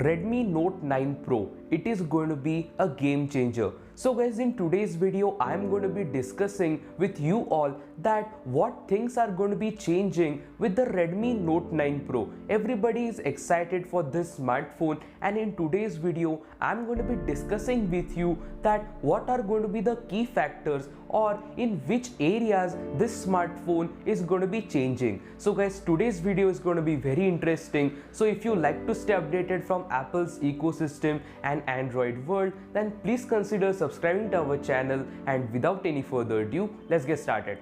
Redmi Note 9 Pro. It is going to be a game changer. So guys, in today's video I am going to be discussing with you all that what things are going to be changing with the Redmi Note 9 Pro. Everybody is excited for this smartphone, and in today's video I am going to be discussing with you that what are going to be the key factors or in which areas this smartphone is going to be changing. So guys, today's video is going to be very interesting. So if you like to stay updated from Apple's ecosystem and Android world, then please consider subscribing to our channel, and without any further ado, let's get started.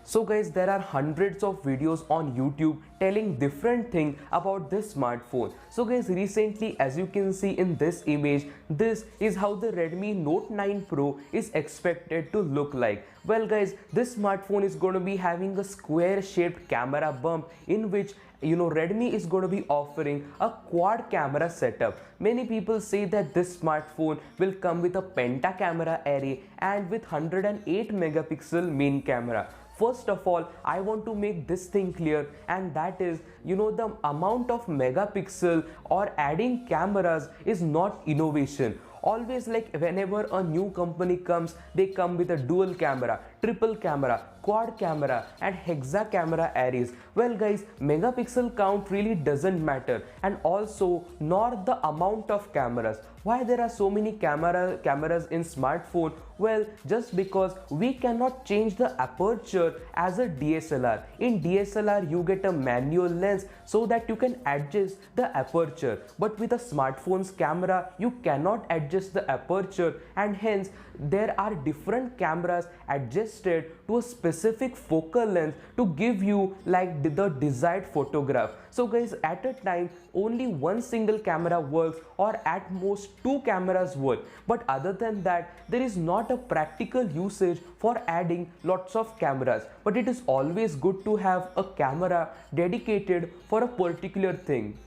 So guys, there are hundreds of videos on YouTube telling different thing about this smartphone. So guys, recently, as you can see in this image, this is how the Redmi Note 9 Pro is expected to look like. Well guys, this smartphone is going to be having a square shaped camera bump in which Redmi is going to be offering a quad camera setup. Many people say that this smartphone will come with a penta camera array and with 108 megapixel main camera. First of all, I want to make this thing clear, and that is, the amount of megapixel or adding cameras is not innovation. Always, like whenever a new company comes, they come with a dual camera, triple camera, quad camera and hexa camera arrays. Well guys, megapixel count really doesn't matter, and also nor the amount of cameras. Why there are so many cameras in smartphone? Well, just because we cannot change the aperture as a DSLR. In DSLR you get a manual lens so that you can adjust the aperture, but with a smartphone's camera you cannot adjust the aperture, and hence there are different cameras adjusted to a specific focal length to give you like the desired photograph. So guys, at a time only one single camera works, or at most two cameras work, but other than that there is not a practical usage for adding lots of cameras. But it is always good to have a camera dedicated for a particular thing.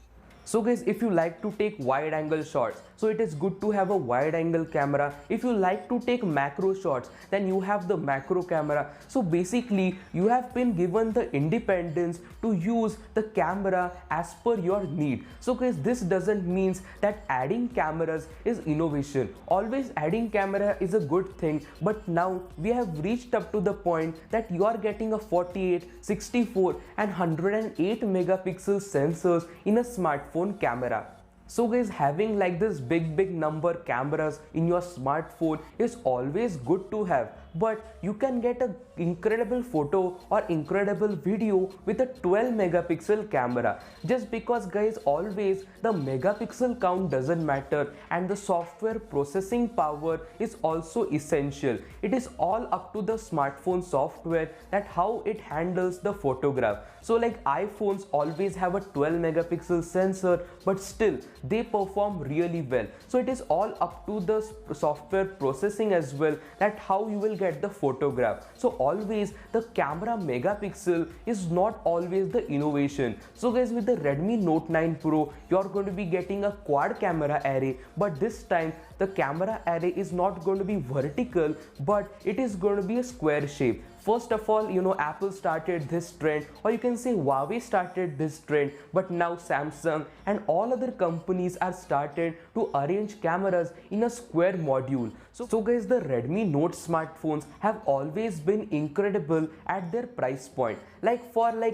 So guys, if you like to take wide angle shots, so it is good to have a wide angle camera. If you like to take macro shots, then you have the macro camera. So basically you have been given the independence to use the camera as per your need. So guys, this doesn't mean that adding cameras is innovation. Always adding camera is a good thing, but now we have reached up to the point that you are getting a 48, 64 and 108 megapixel sensors in a smartphone camera. So guys, having like this big number cameras in your smartphone is always good to have, but you can get an incredible photo or incredible video with a 12 megapixel camera. Just because guys, always the megapixel count doesn't matter, and the software processing power is also essential. It is all up to the smartphone software that how it handles the photograph. So like iPhones always have a 12 megapixel sensor, but still they perform really well. So it is all up to the software processing as well that how you will get the photograph. So always the camera megapixel is not always the innovation. So guys, with the Redmi Note 9 Pro you are going to be getting a quad camera array, but this time the camera array is not going to be vertical, but it is going to be a square shape. First of all, Apple started this trend, or you can say Huawei started this trend, but now Samsung and all other companies are started to arrange cameras in a square module. So guys, the Redmi Note smartphones have always been incredible at their price point. Like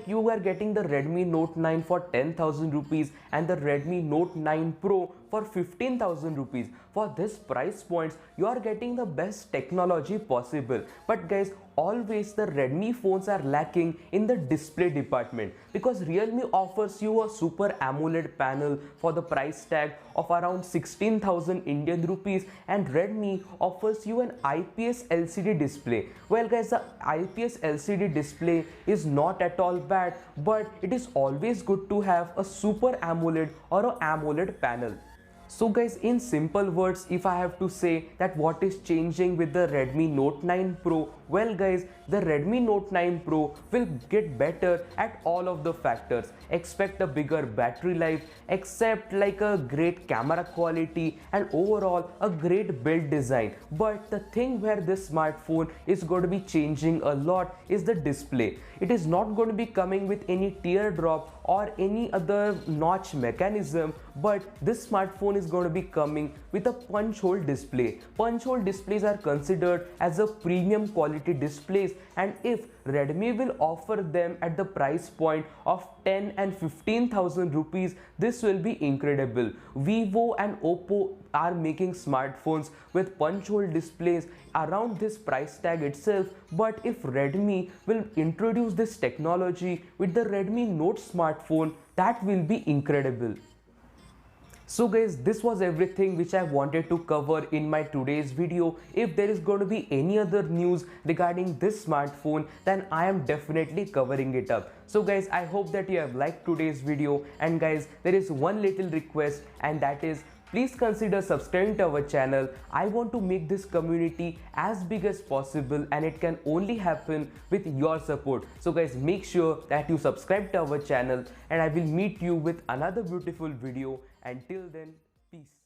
you are getting the Redmi Note 9 for 10,000 rupees and the Redmi Note 9 Pro for 15,000 rupees. For this price points, you are getting the best technology possible. But guys, always the Redmi phones are lacking in the display department, because Realme offers you a super AMOLED panel for the price tag of around 16,000 Indian rupees, and Redmi offers you an IPS LCD display. Well guys, the IPS LCD display is not at all bad, but it is always good to have a super AMOLED or a AMOLED panel. So guys, in simple words, if I have to say that what is changing with the Redmi Note 9 Pro, well guys, the Redmi Note 9 Pro will get better at all of the factors. Expect a bigger battery life, except like a great camera quality and overall a great build design. But the thing where this smartphone is going to be changing a lot is the display. It is not going to be coming with any teardrop or any other notch mechanism, but this smartphone is going to be coming with a punch hole display. Punch hole displays are considered as a premium quality displays, and if Redmi will offer them at the price point of 10 and 15,000 rupees, this will be incredible. Vivo and Oppo are making smartphones with punch hole displays around this price tag itself, but if Redmi will introduce this technology with the Redmi Note smartphone, that will be incredible. So guys, this was everything which I wanted to cover in my today's video. If there is going to be any other news regarding this smartphone, then I am definitely covering it up. So guys, I hope that you have liked today's video, and guys, there is one little request, and that is please consider subscribing to our channel. I want to make this community as big as possible, and it can only happen with your support. So guys, make sure that you subscribe to our channel, and I will meet you with another beautiful video. Until then, peace.